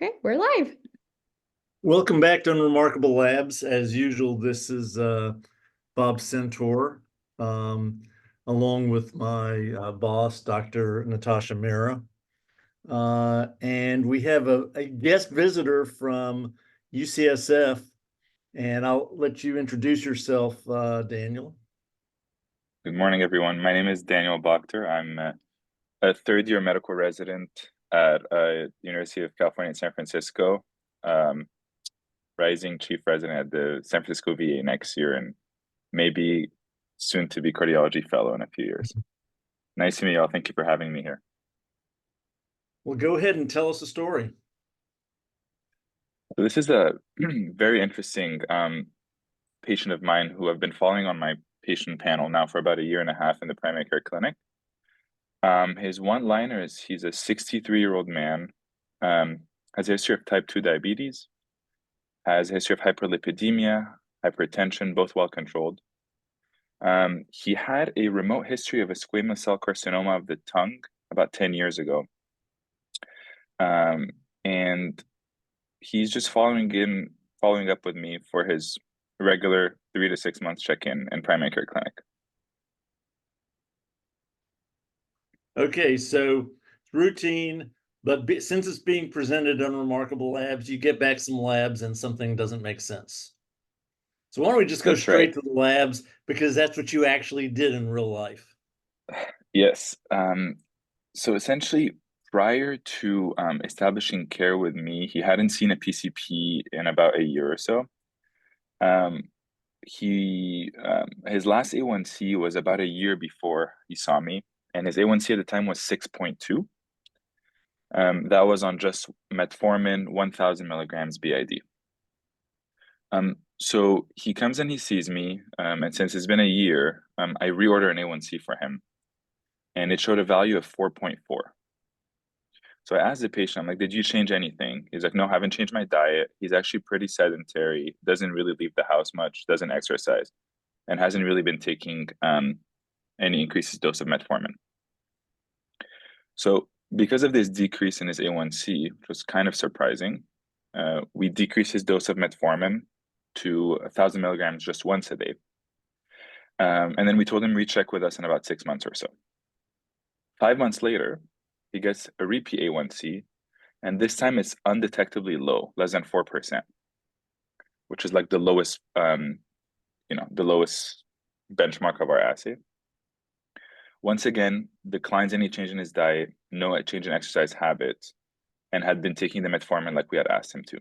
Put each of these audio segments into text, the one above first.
Okay, we're live. Welcome back to Unremarkable Labs. As usual, this is Bob Centaur, um, along with my boss, Dr. Natasha Mira. And we have a guest visitor from UCSF, and I'll let you introduce yourself, Daniel. Good morning, everyone. My name is Daniel Bakhter. I'm a third-year medical resident at University of California in San Francisco, rising chief resident at the San Francisco VA next year, and maybe soon to be cardiology fellow in a few years. Nice to meet you all. Thank you for having me here. Well, go ahead and tell us a story. So this is a very interesting patient of mine who I've been following on my patient panel now for about a year and a half in the primary care clinic. His one-liner is he's a 63-year-old man, has a history of type 2 diabetes, has a history of hyperlipidemia, hypertension, both well controlled. He had a remote history of a squamous cell carcinoma of the tongue about 10 years ago. And he's just following up with me for his regular 3 to 6 months check-in in primary care clinic. Okay, so it's routine, but since it's being presented on Remarkable Labs, you get back some labs and something doesn't make sense. So why don't we just go That's straight right. to the labs, because that's what you actually did in real life. Yes. So essentially, prior to establishing care with me, he hadn't seen a PCP in about a year or so. His last A1C was about a year before he saw me, and his A1C at the time was 6.2. That was on just metformin, 1,000 milligrams BID. So he comes and he sees me, and since it's been a year, I reorder an A1C for him, and it showed a value of 4.4. So I asked the patient, I'm like, did you change anything? He's like, no, I haven't changed my diet. He's actually pretty sedentary, doesn't really leave the house much, doesn't exercise, and hasn't really been taking any increased dose of metformin. So because of this decrease in his A1C, which was kind of surprising, we decreased his dose of metformin to 1,000 milligrams just once a day. And then we told him recheck with us in about 6 months or so. 5 months later, he gets a repeat A1C, and this time it's undetectably low, less than 4%, which is like the lowest, the lowest benchmark of our assay. Once again, declines any change in his diet, no change in exercise habits, and had been taking the metformin like we had asked him to.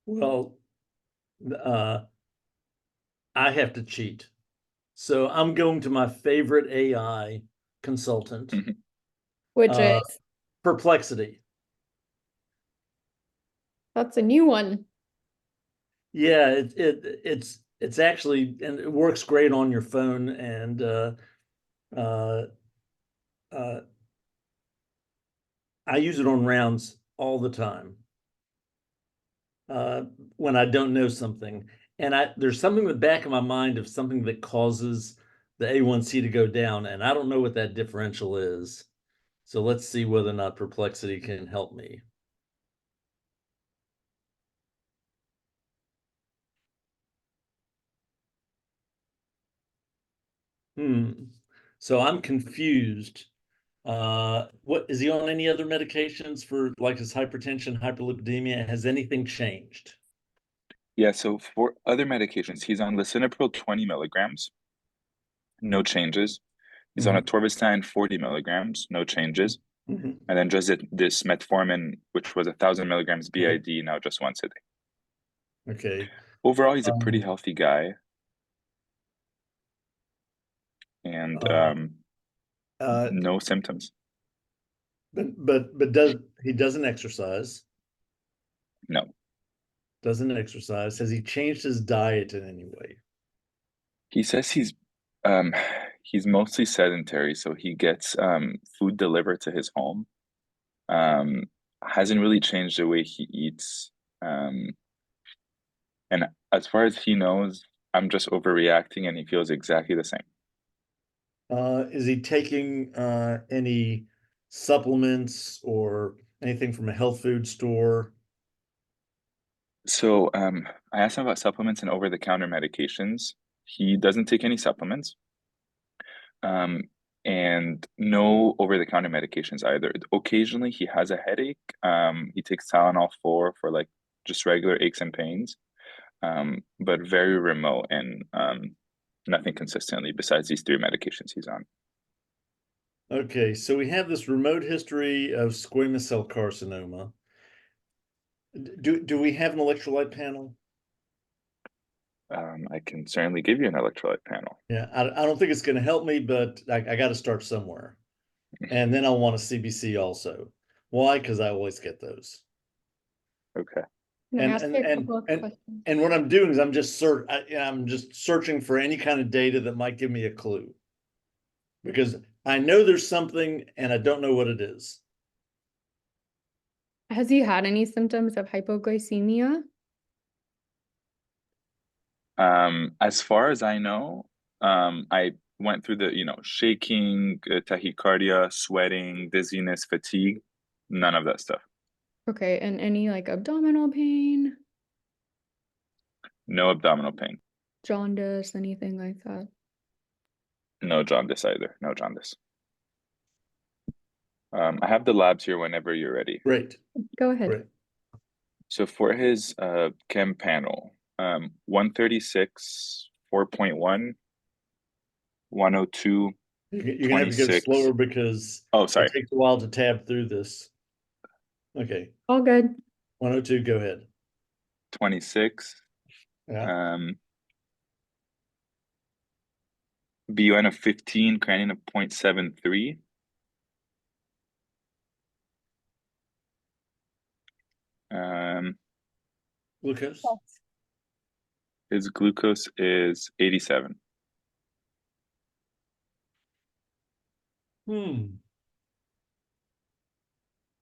Well, I have to cheat. So I'm going to my favorite AI consultant, Which is Perplexity. that's a new one. Yeah, it's actually, and it works great on your phone, and uh, I use it on rounds all the time when I don't know something. And there's something in the back of my mind of something that causes the A1C to go down, and I don't know what that differential is. So let's see whether or not Perplexity can help me. So I'm confused. What is he on any other medications for, like his hypertension, hyperlipidemia? Has anything changed? Yeah, so for other medications, he's on lisinopril 20 milligrams, no changes. He's on Mhm. atorvastatin 40 milligrams, no changes. Mhm. And then just this metformin, which was 1,000 milligrams Okay. BID, now just once a day. Okay. Overall, he's a pretty Um, healthy guy, and uh, uh, no symptoms. but he doesn't exercise? No. Doesn't exercise. Has he changed his diet in any way? He says um he's mostly sedentary, so he gets food delivered to his home. Um, hasn't really changed the way he eats. And as far as he knows, I'm just overreacting and he feels exactly the same. Is he taking any supplements or anything from a health food store? So I asked him about supplements and over-the-counter medications. He doesn't take any supplements. Um, and no over-the-counter medications either. Occasionally he has a headache. He takes Tylenol 4 for like just regular aches and pains. But very remote and nothing consistently besides these 3 medications he's on. Okay, so we have this remote history of squamous cell carcinoma. Do we have an electrolyte panel? I can certainly give you an electrolyte panel. Yeah, I don't think it's going to help me, but I got to start somewhere. And then I'll want a CBC also. Why? Because I always get those. Okay. Can I ask you a couple of And questions? what I'm doing is I'm just searching for any kind of data that might give me a clue. Because I know there's something and I don't know what it is. Has he had any symptoms of hypoglycemia? As far as I know, I went through the, shaking, tachycardia, sweating, dizziness, fatigue, none of that stuff. Okay, and any like abdominal pain, No abdominal pain. jaundice, anything like that? No jaundice either. No jaundice. I have the labs here whenever you're ready. Great. Go ahead. Great. So for his chem panel, 136, 4.1, 102, You're gonna have to go 26. slower because Oh, it sorry. takes a while to tab through this. Okay, All good. 102, go ahead. 26. Yeah. BUN of 15, creatinine of 0.73. Glucose? His glucose is 87. Hmm.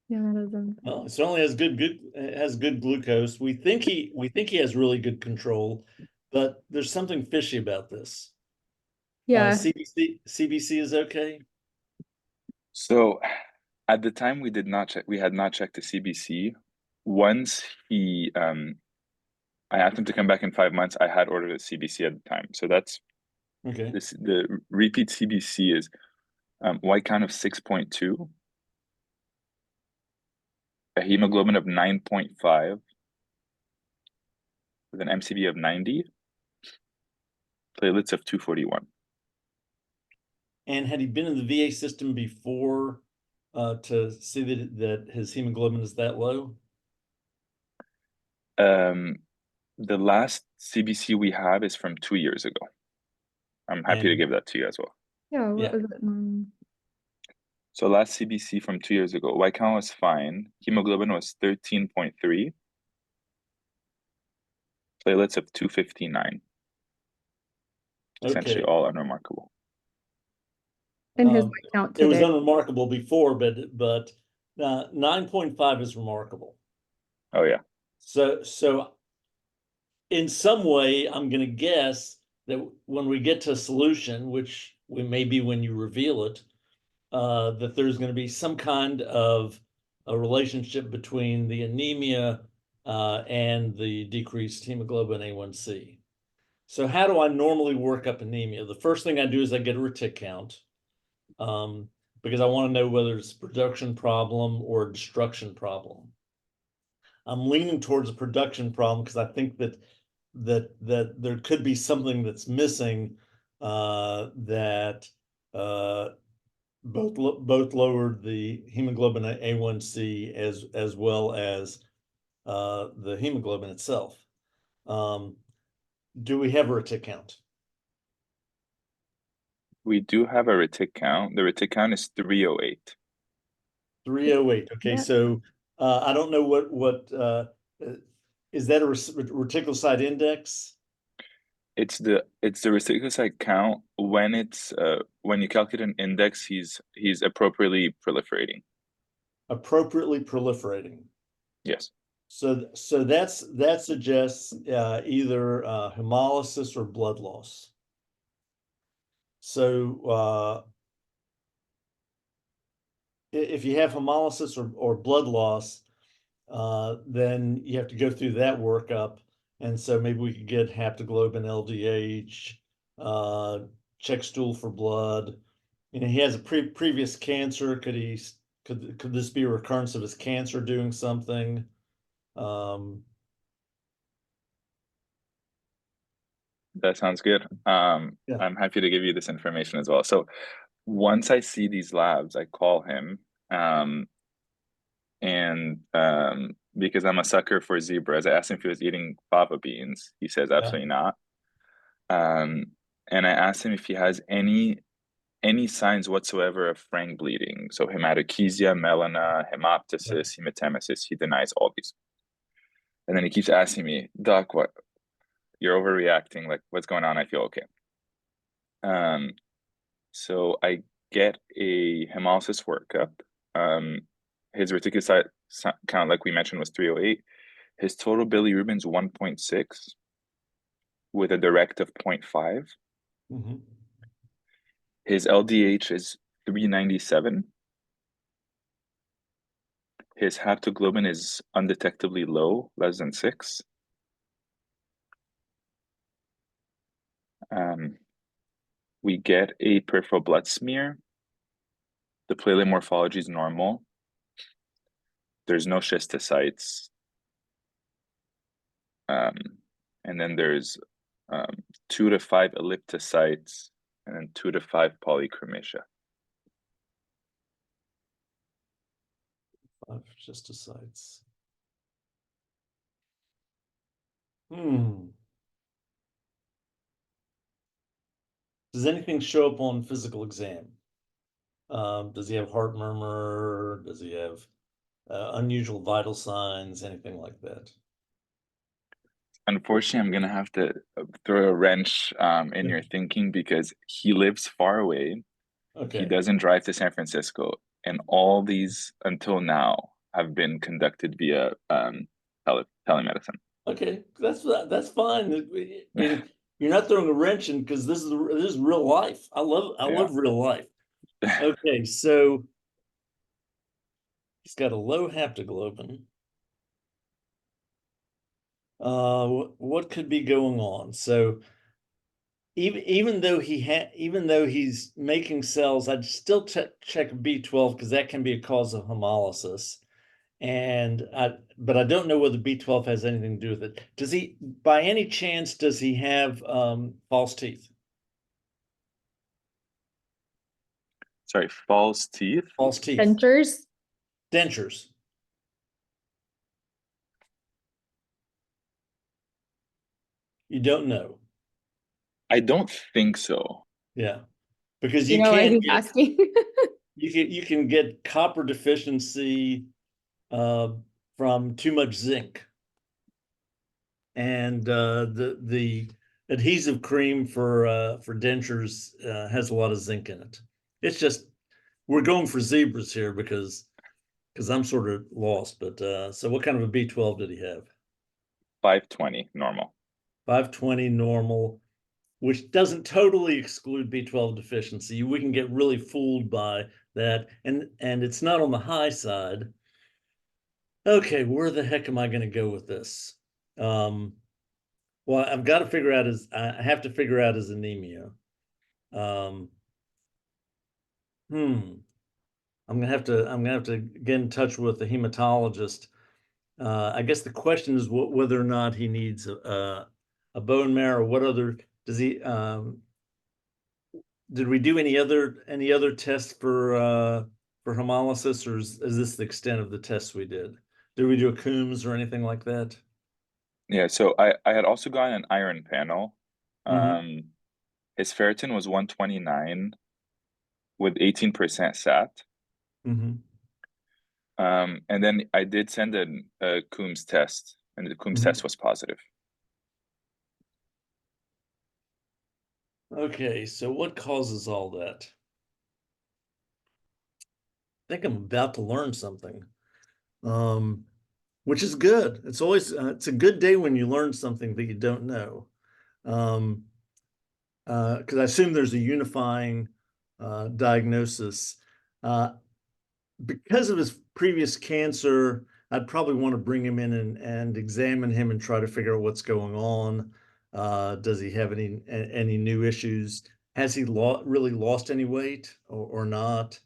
Yeah, that doesn't. Well, it certainly has good glucose. We think he has really good control, but there's something fishy about this. Yeah. CBC is okay. So at the time we had not checked the CBC. Once I asked him to come back in 5 months, I had ordered a CBC at the time. So that's Okay. the repeat CBC is white count of 6.2, a hemoglobin of 9.5 with an MCV of 90, platelets of 241. And had he been in the VA system before to see that his hemoglobin is that low? The last CBC we have is from 2 years ago. I'm happy to And- give that to you as well. Yeah, Yeah. what was it? So last CBC from 2 years ago, white count was fine. Hemoglobin was 13.3. Platelets of 259. Essentially Okay. all unremarkable. And his white count It was today. unremarkable before, but 9.5 is remarkable. Oh yeah. So in some way, I'm going to guess that when we get to a solution, which we may be when you reveal it, that there's going to be some kind of a relationship between the anemia and the decreased hemoglobin A1C. So how do I normally work up anemia? The first thing I do is I get a retic count because I want to know whether it's a production problem or a destruction problem. I'm leaning towards a production problem because I think that there could be something that's missing that both lowered the hemoglobin A1C as well as the hemoglobin itself. Do we have a retic count? We do have a retic count. The retic count is 308. 308. Okay, Yeah. so I don't know what is that a reticulocyte index? It's the reticulocyte count when when you calculate an index, he's appropriately proliferating. Appropriately proliferating. Yes. So that suggests either hemolysis or blood loss. So if you have hemolysis or blood loss, then you have to go through that workup. And so maybe we could get haptoglobin, LDH, check stool for blood. You know, he has a previous cancer. Could this be a recurrence of his cancer doing something? That sounds good. Yeah. I'm happy to give you this information as well. So once I see these labs, I call him, and because I'm a sucker for zebras, I asked him if he was eating fava beans. He says Yeah. absolutely not. Um, and I asked him if he has any signs whatsoever of frank bleeding. So hematochezia, melena, hemoptysis, hematemesis. He denies all these. And then he keeps asking me, Doc, what? You're overreacting. Like, what's going on? I feel okay. So I get a hemolysis workup. His reticulocyte count, like we mentioned, was 308. His total bilirubin's 1.6 with a direct of 0.5. Mm-hmm. His LDH is 397. His haptoglobin is undetectably low, less than 6. We get a peripheral blood smear. The platelet morphology is normal. There's no schistocytes. And then there's 2 to 5 elliptocytes and then 2 to 5 polychromatia. 5 schistocytes. Hmm. Does anything show up on physical exam? Does he have heart murmur? Does he have unusual vital signs? Anything like that? Unfortunately, I'm gonna have to throw a wrench in your thinking because he lives far away. He Okay. doesn't drive to San Francisco, and all these until now have been conducted via telemedicine. Okay, that's fine. I mean, you're not throwing a wrench in because this is real life. I Yeah. love real life. Okay, so he's got a low haptoglobin. What could be going on? So even though he's making cells, I'd still check B12 because that can be a cause of hemolysis. But I don't know whether B12 has anything to do with it. Does he, by any chance, does he have false teeth? Sorry, false teeth. False teeth. Dentures? Dentures. You don't know. I don't think so. Yeah. Because You you know what can he's get asking? you can get copper deficiency from too much zinc. And the adhesive cream for dentures has a lot of zinc in it. It's just we're going for zebras here because I'm sort of lost. But so what kind of a B12 did he have? 520 normal. 520 normal, which doesn't totally exclude B12 deficiency. We can get really fooled by that, and it's not on the high side. Okay, where the heck am I going to go with this? Well, I've got to figure out I have to figure out his anemia. Um, I'm gonna have to get in touch with the hematologist. I guess the question is whether or not he needs a bone marrow. What other does he? Did we do any other tests for hemolysis, or is this the extent of the tests we did? Did we do a Coombs or anything like that? Yeah, so I had also gotten an iron panel. Mm-hmm. His ferritin was 129 with 18% SAT. Mm-hmm. And then I did send a Coombs test, and the Coombs Mm-hmm. test was positive. Okay, so what causes all that? I think I'm about to learn something, which is good. It's always it's a good day when you learn something that you don't know, because I assume there's a unifying diagnosis. Uh, because of his previous cancer, I'd probably want to bring him in and examine him and try to figure out what's going on. Does he have any new issues? Has he really lost any weight or not?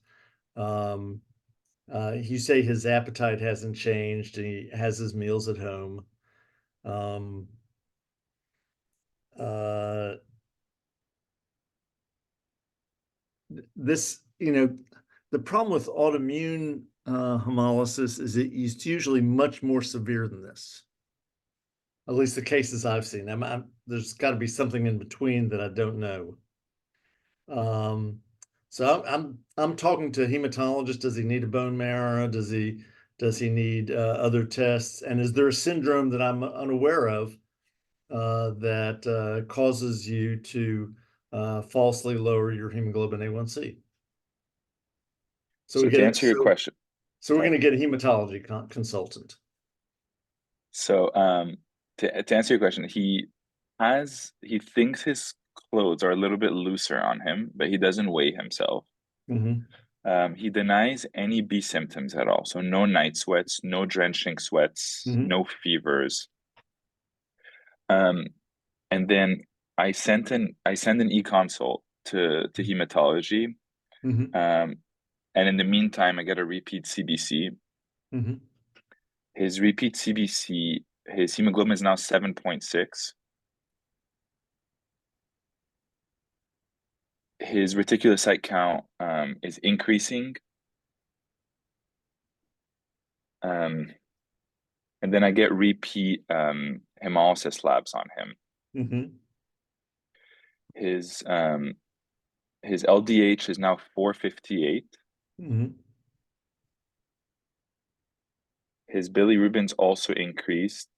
You say his appetite hasn't changed and he has his meals at home. This, the problem with autoimmune hemolysis is it's usually much more severe than this. At least the cases I've seen. There's got to be something in between that I don't know. So I'm talking to a hematologist. Does he need a bone marrow? Does he need other tests? And is there a syndrome that I'm unaware of that causes you to falsely lower your hemoglobin A1C? So to answer your question, so we're going to get a hematology consultant. So to answer your question, he thinks his clothes are a little bit looser on him, but he doesn't weigh himself. He denies any B symptoms at all. So no night sweats, no drenching sweats, no fevers. And then I send an e-consult to hematology. And in the meantime, I get a repeat CBC. His repeat CBC, his hemoglobin is now 7.6. His reticulocyte count is increasing. And then I get repeat hemolysis labs on him. His LDH is now 458. His bilirubin's also increased.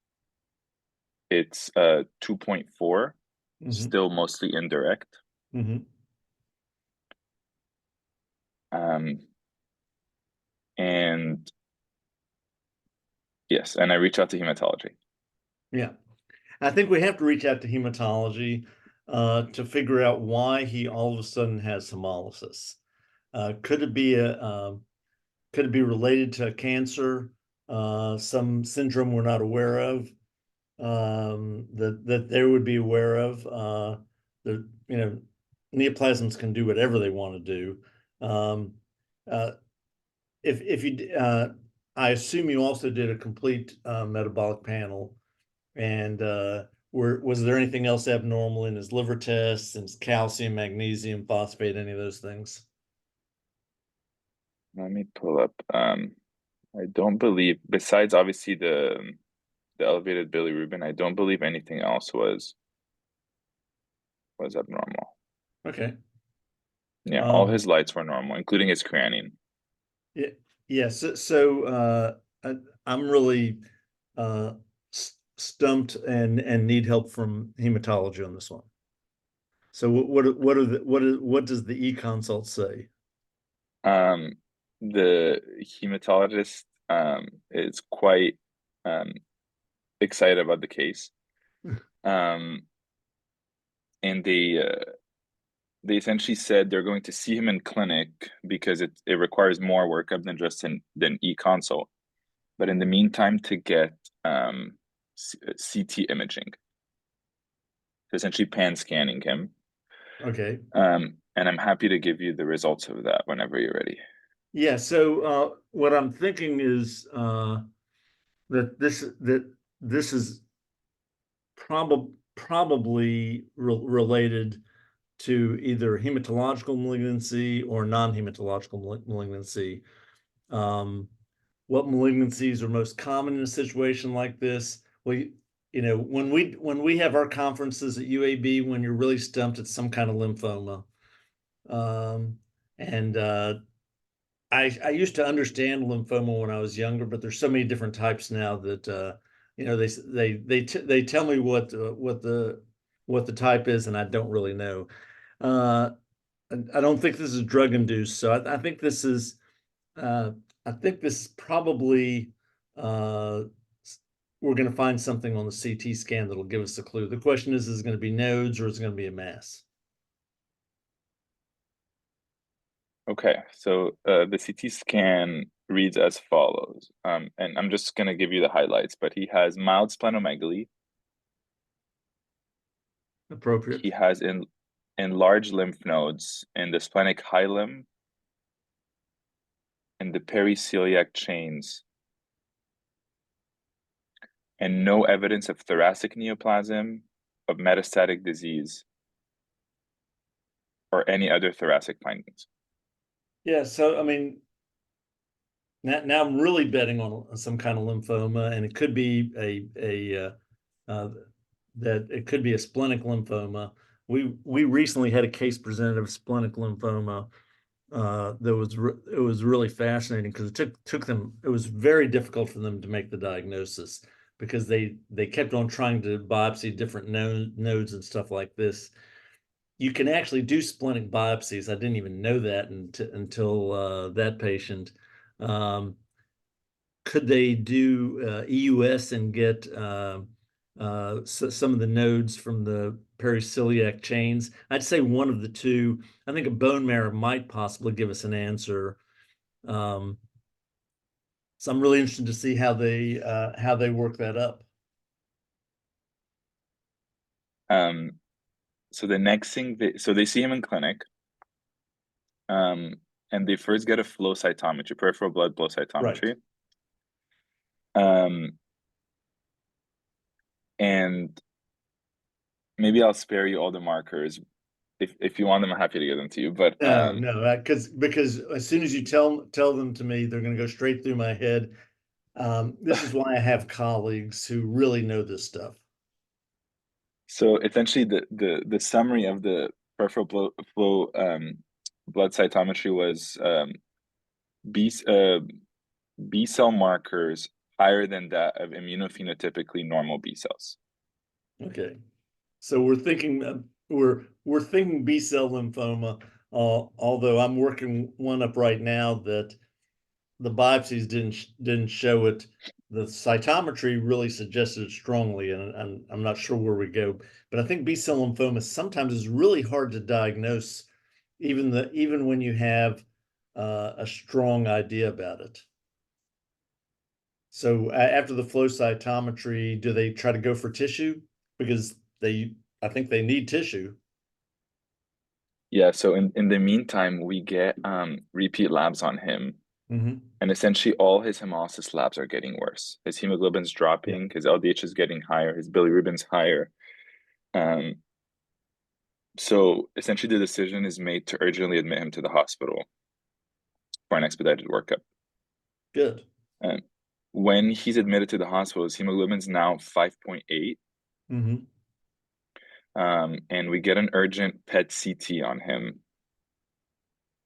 It's 2.4, still mostly indirect. And yes, and I reach out to hematology. Yeah, I think we have to reach out to hematology to figure out why he all of a sudden has hemolysis. Could it be related to cancer, some syndrome we're not aware of, that they would be aware of? Neoplasms can do whatever they want to do. If you, I assume you also did a complete metabolic panel, and was there anything else abnormal in his liver tests and his calcium, magnesium, phosphate, any of those things? Let me pull up. I don't believe, besides obviously the elevated bilirubin, I don't believe anything else was abnormal. Okay. Yeah, all his lights were normal, including his creatinine. Yeah. Yes. So I'm really stumped and need help from hematology on this one. So what does the e-consult say? The hematologist is quite excited about the case. And they essentially said they're going to see him in clinic because it requires more workup than just an e-consult. But in the meantime, to get CT imaging, essentially pan scanning him. Okay. And I'm happy to give you the results of that whenever you're ready. Yeah. So what I'm thinking is that this is probably related to either hematological malignancy or non-hematological malignancy. What malignancies are most common in a situation like this? Well, when we have our conferences at UAB, when you're really stumped, it's some kind of lymphoma. And I used to understand lymphoma when I was younger, but there's so many different types now that they tell me what the type is, and I don't really know. I don't think this is drug induced, so I think this is probably we're going to find something on the CT scan that'll give us a clue. The question is it going to be nodes or is it going to be a mass? Okay, so the CT scan reads as follows. And I'm just going to give you the highlights, but he has mild splenomegaly. Appropriate. He has enlarged lymph nodes in the splenic hilum and the periceliac chains, and no evidence of thoracic neoplasm, of metastatic disease, or any other thoracic findings. Yeah, so I mean, now I'm really betting on some kind of lymphoma, and it could be that it could be a splenic lymphoma. We recently had a case presented of splenic lymphoma. It was really fascinating because it took them, it was very difficult for them to make the diagnosis because they kept on trying to biopsy different nodes and stuff like this. You can actually do splenic biopsies. I didn't even know that until that patient. Could they do EUS and get some of the nodes from the periceliac chains? I'd say one of the two. I think a bone marrow might possibly give us an answer. So I'm really interested to see how they work that up. So the next thing, so they see him in clinic, and they first get a flow cytometry, peripheral blood flow cytometry. Right. And maybe I'll spare you all the markers. If you want them, I'm happy to give them to you. But no, because as soon as you tell them to me, they're going to go straight through my head. This is why I have colleagues who really know this stuff. So essentially, the summary of the peripheral flow blood cytometry was B cell markers higher than that of immunophenotypically normal B cells. Okay, so we're thinking we're thinking B cell lymphoma. Although I'm working one up right now that the biopsies didn't show it. The cytometry really suggested it strongly, and I'm not sure where we go. But I think B cell lymphoma sometimes is really hard to diagnose, even when you have a strong idea about it. So after the flow cytometry, do they try to go for tissue? Because I think they need tissue. Yeah, so in the meantime, we get repeat labs on him. Mm-hmm. And essentially all his hemolysis labs are getting worse. His hemoglobin's dropping, his LDH is getting higher, his bilirubin's higher. So essentially the decision is made to urgently admit him to the hospital for an expedited workup. Good. When he's admitted to the hospital, his hemoglobin's now 5.8. Mm-hmm. And we get an urgent PET CT on him.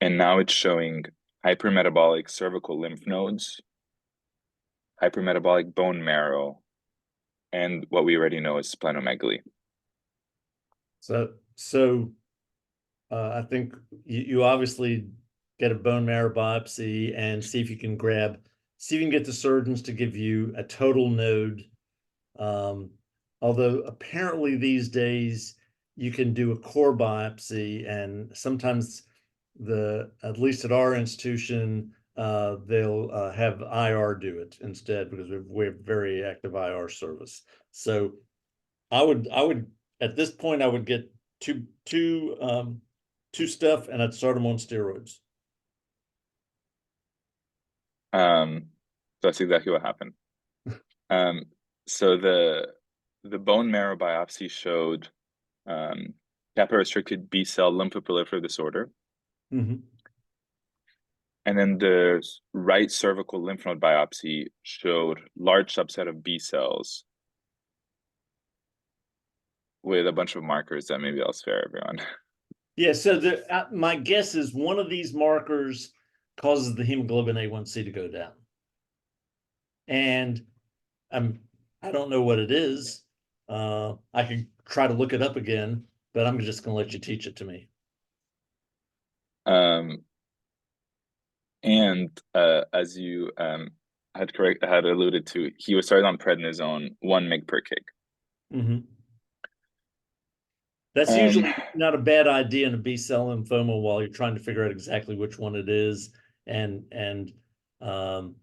And now it's showing hypermetabolic cervical lymph nodes, hypermetabolic bone marrow, and what we already know is splenomegaly. So I think you obviously get a bone marrow biopsy and see if you can get the surgeons to give you a total node. Although apparently these days you can do a core biopsy, and sometimes at least at our institution, they'll have IR do it instead because we have very active IR service. So I would at this point I would get two stuff and I'd start them on steroids. That's exactly what happened. So the bone marrow biopsy showed kappa-restricted B cell lymphoproliferative disorder. Mm-hmm. And then the right cervical lymph node biopsy showed large subset of B cells with a bunch of markers that maybe I'll spare everyone. Yeah, so my guess is one of these markers causes the hemoglobin A1C to go down. And I don't know what it is. I can try to look it up again, but I'm just going to let you teach it to me. And as you had alluded to, he was started on prednisone 1 mg per kg. Mm-hmm. That's usually not a bad idea in a B cell lymphoma while you're trying to figure out exactly which one it is. And um,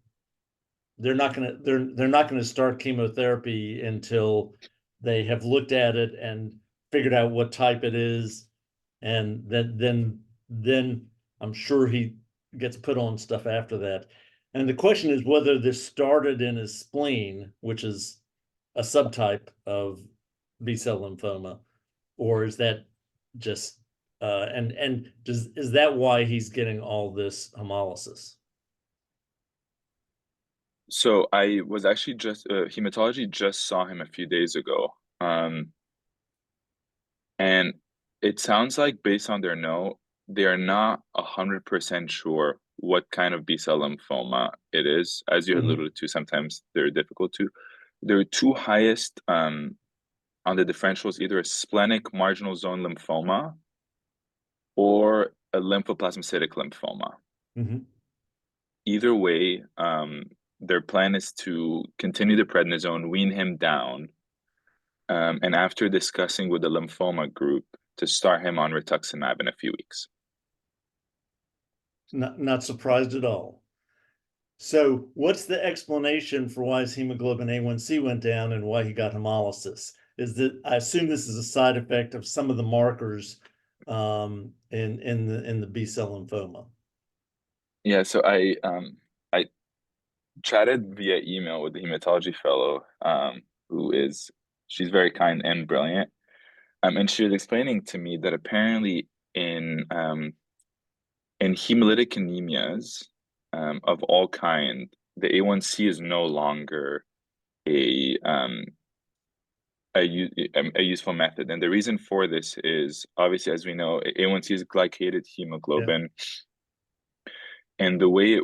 they're not gonna start chemotherapy until they have looked at it and figured out what type it is, and then I'm sure he gets put on stuff after that. And the question is whether this started in his spleen, which is a subtype of B-cell lymphoma, or is that just and is that why he's getting all this hemolysis? So I was actually just hematology just saw him a few days ago. And it sounds like based on their note, they are not 100% sure what kind of B-cell lymphoma it is. As you alluded to, sometimes they're difficult to. There are two highest on the differentials, either a splenic marginal zone lymphoma or a lymphoplasmacytic lymphoma. Either way, their plan is to continue the prednisone, wean him down, and after discussing with the lymphoma group, to start him on rituximab in a few weeks. Not surprised at all. So what's the explanation for why his hemoglobin A1C went down and why he got hemolysis? Is that I assume this is a side effect of some of the markers in the B-cell lymphoma. Yeah, so I chatted via email with the hematology fellow, she's very kind and brilliant. And she was explaining to me that apparently in hemolytic anemias of all kind, the A1C is no longer a useful method. And the reason for this is obviously, as we know, A1C is glycated hemoglobin, and the way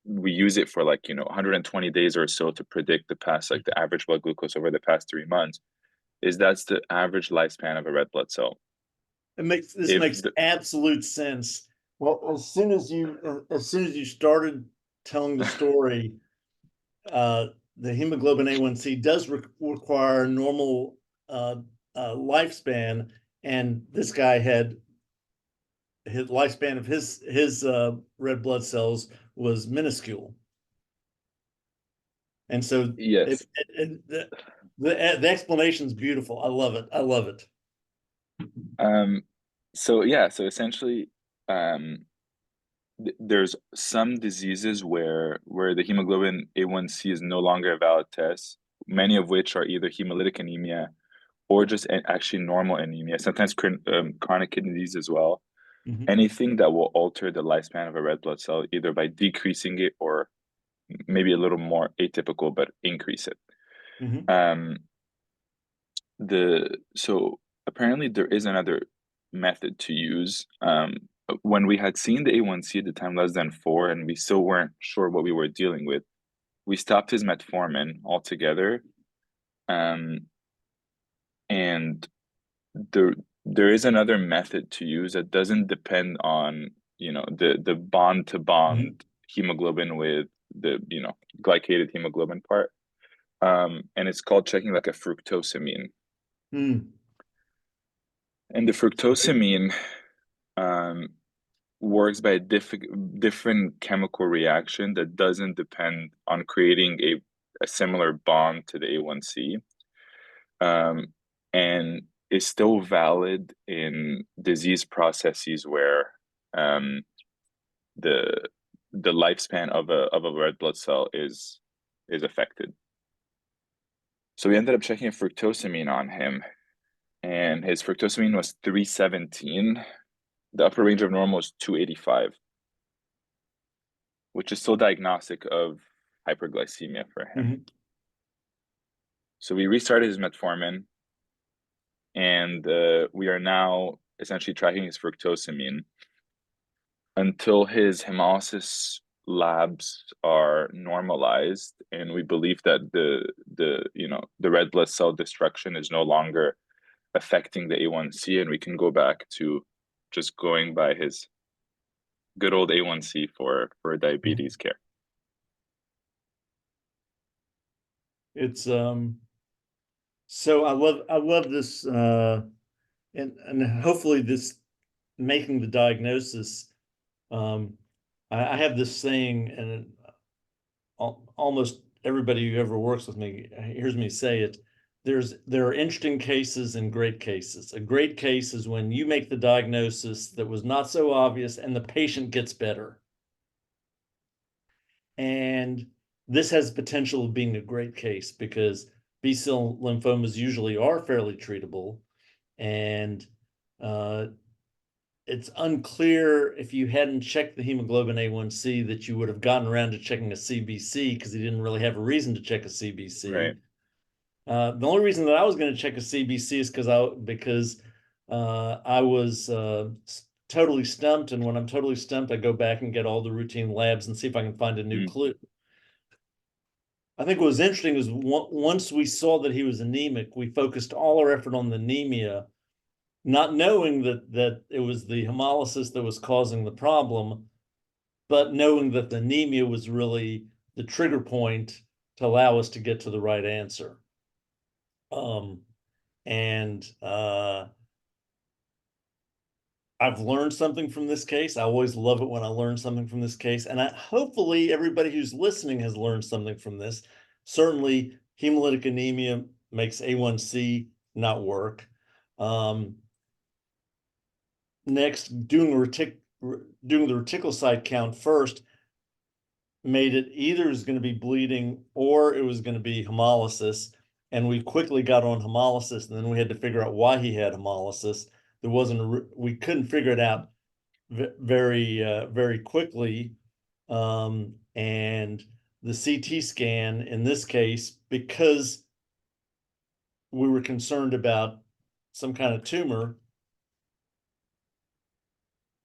we use it for 120 days or so to predict the average blood glucose over the past 3 months, that's the average lifespan of a red blood cell. This makes absolute sense. Well, as soon as you started telling the story, the hemoglobin A1C does require normal lifespan, and this guy had his lifespan of his red blood cells was minuscule, and so yes, the explanation is beautiful. I love it. I love it. So essentially, there's some diseases where the hemoglobin A1C is no longer a valid test, many of which are either hemolytic anemia or just actually normal anemia, sometimes chronic kidney disease as well. Anything that will alter the lifespan of a red blood cell, either by decreasing it or maybe a little more atypical, but increase it. So apparently there is another method to use. When we had seen the A1C at the time less than 4 and we still weren't sure what we were dealing with, we stopped his metformin altogether. And there is another method to use that doesn't depend on the bond to bond hemoglobin with the glycated hemoglobin part. And it's called checking like a fructosamine. And the fructosamine works by a different chemical reaction that doesn't depend on creating a similar bond to the A1C, and is still valid in disease processes where the lifespan of a red blood cell is affected. So we ended up checking a fructosamine on him, and his fructosamine was 317. The upper range of normal is 285, which is still diagnostic of hyperglycemia for him. So we restarted his metformin, and we are now essentially tracking his fructosamine until his hemolysis labs are normalized, and we believe that the red blood cell destruction is no longer affecting the A1C, and we can go back to just going by his good old A1C for diabetes care. It's so I love this and hopefully this making the diagnosis I have this saying, and almost everybody who ever works with me hears me say it. There are interesting cases and great cases. A great case is when you make the diagnosis that was not so obvious and the patient gets better. And this has potential of being a great case because B-cell lymphomas usually are fairly treatable. And it's unclear if you hadn't checked the hemoglobin A1C that you would have gotten around to checking a CBC because he didn't really have a reason to check a CBC. Right. The only reason that I was going to check a CBC is because I was totally stumped, and when I'm totally stumped, I go back and get all the routine labs and see if I can find a new clue. I think what was interesting is once we saw that he was anemic, we focused all our effort on the anemia, not knowing that it was the hemolysis that was causing the problem, but knowing that the anemia was really the trigger point to allow us to get to the right answer. I've learned something from this case. I always love it when I learn something from this case. And hopefully everybody who's listening has learned something from this. Certainly hemolytic anemia makes A1C not work. Next, doing the reticulocyte count first made it either it was going to be bleeding or it was going to be hemolysis. And we quickly got on hemolysis, and then we had to figure out why he had hemolysis. We couldn't figure it out very quickly. And the CT scan in this case, because we were concerned about some kind of tumor,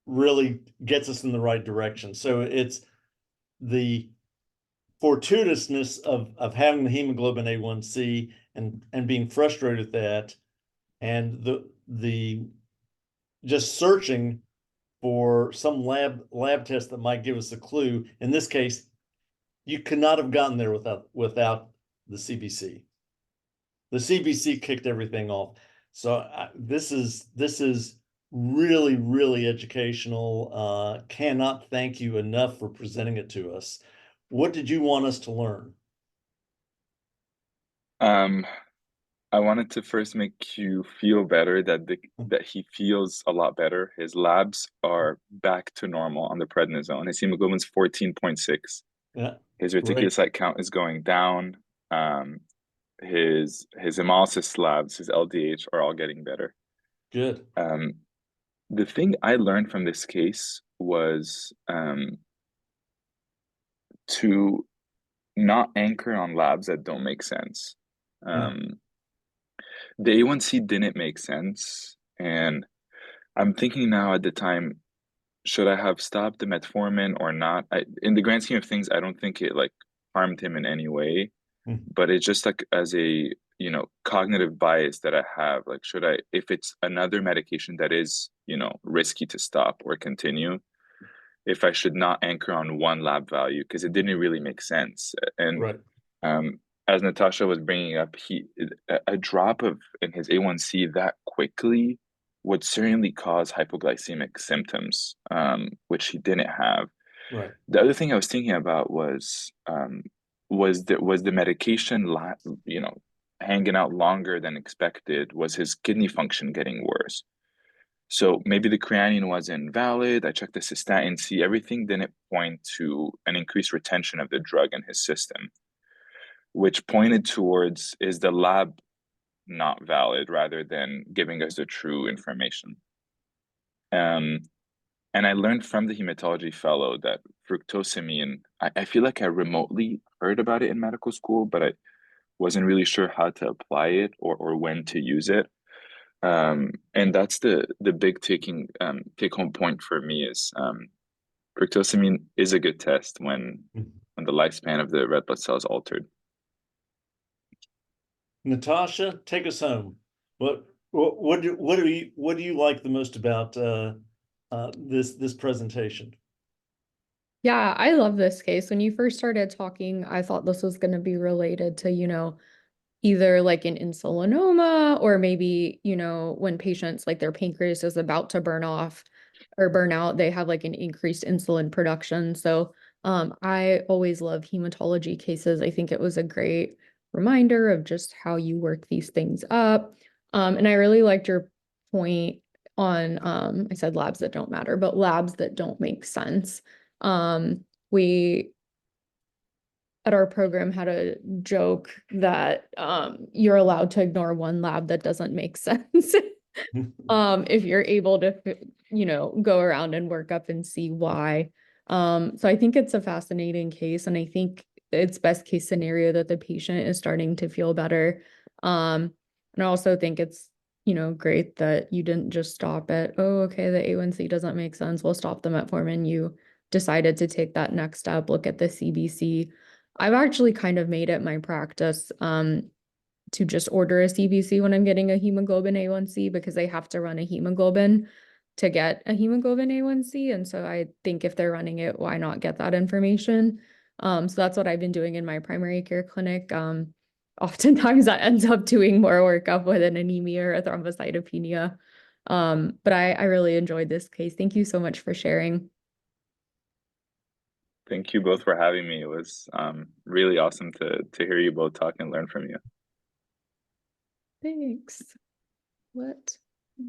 really gets us in the right direction. So it's the fortuitousness of having the hemoglobin A1C and being frustrated with that, and the just searching for some lab test that might give us a clue. In this case, you could not have gotten there without the CBC. The CBC kicked everything off. So this is really, really educational. Cannot thank you enough for presenting it to us. What did you want us to learn? I wanted to first make you feel better that he feels a lot better. His labs are back to normal on the prednisone. His hemoglobin's 14.6. Yeah, his reticulocyte count is going down. His hemolysis labs, his LDH are all getting better. Good. The thing I learned from this case was to not anchor on labs that don't make sense. The A1C didn't make sense, and I'm thinking now at the time, should I have stopped the metformin or not? In the grand scheme of things, I don't think it like harmed him in any way, but it's just like as a cognitive bias that I have, like should I, if it's another medication that is risky to stop or continue, if I should not anchor on one lab value because it didn't really make sense. And right. As Natasha was bringing up, a drop in his A1C that quickly would certainly cause hypoglycemic symptoms, which he didn't have. Right. The other thing I was thinking about was the medication, hanging out longer than expected? Was his kidney function getting worse? So maybe the creatinine wasn't valid. I checked the cystatin C. Everything didn't point to an increased retention of the drug in his system, which pointed towards is the lab not valid rather than giving us the true information. And I learned from the hematology fellow that fructosamine, I feel like I remotely heard about it in medical school, but I wasn't really sure how to apply it or when to use it. And that's the big take home point for me is fructosamine is a good test when the lifespan of the red blood cell is altered. Natasha, take us home. What do you like the most about this presentation? Yeah, I love this case. When you first started talking, I thought this was going to be related to, either like an insulinoma or maybe, when patients like their pancreas is about to burn off. or burnout, they have like an increased insulin production. So I always love hematology cases. I think it was a great reminder of just how you work these things up. And I really liked your point on I said labs that don't matter, but labs that don't make sense. We at our program had a joke that you're allowed to ignore one lab that doesn't make sense. If you're able to, go around and work up and see why. So I think it's a fascinating case, and I think it's best case scenario that the patient is starting to feel better. And I also think it's, great that you didn't just stop at, oh, okay, the A1C doesn't make sense, we'll stop the metformin. You decided to take that next step, look at the CBC. I've actually kind of made it my practice to just order a CBC when I'm getting a hemoglobin A1C, because they have to run a hemoglobin to get a hemoglobin A1C. And so I think if they're running it, why not get that information? So that's what I've been doing in my primary care clinic. Oftentimes that ends up doing more workup with an anemia or a thrombocytopenia. But I really enjoyed this case. Thank you so much for sharing. Thank you both for having me. It was really awesome to hear you both talk and learn from you. Thanks. What?